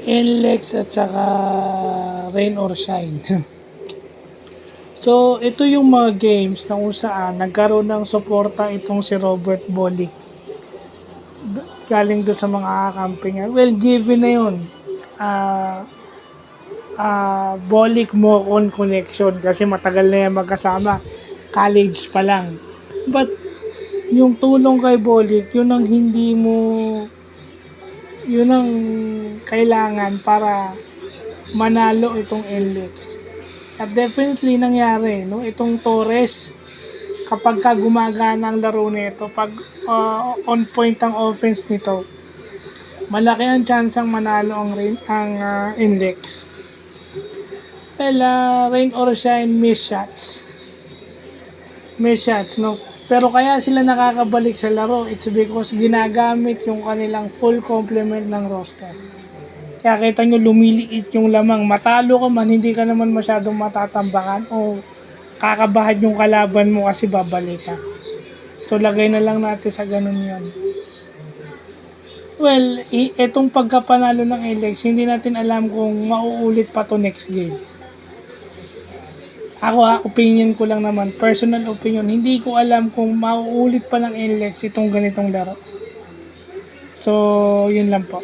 NLEX at saka Rain or Shine. So, ito yung mga games na kung saan nagkaroon ng suporta itong si Robert Bolick. Galing doon sa mga kakampi niya. Well, given na yun. Bolick Mocon connection kasi matagal na yan magkasama. College pa lang. But, yung tulong kay Bolick, yun ang hindi mo yun ang kailangan para manalo itong NLEX. At definitely nangyari, no? Itong Torres, kapag ka gumagana ang laro nito, pag on point ang offense nito, malaki ang chance ang manalo ang NLEX. Well, Rain or Shine, miss shots, no? Pero kaya sila nakakabalik sa laro, it's because ginagamit yung kanilang full complement ng roster. Kaya kita nyo lumiliit yung lamang. Matalo ka man, hindi ka naman masyadong matatambakan o kakabahan yung kalaban mo kasi babalik ka. So lagay na lang natin sa ganun yan. Well, itong pagkapanalo ng NLEX, hindi natin alam kung mauulit pa to next game. Ako opinion ko lang naman, personal opinion, hindi ko alam kung mauulit pa ng NLEX itong ganitong laro. So, yun lang po.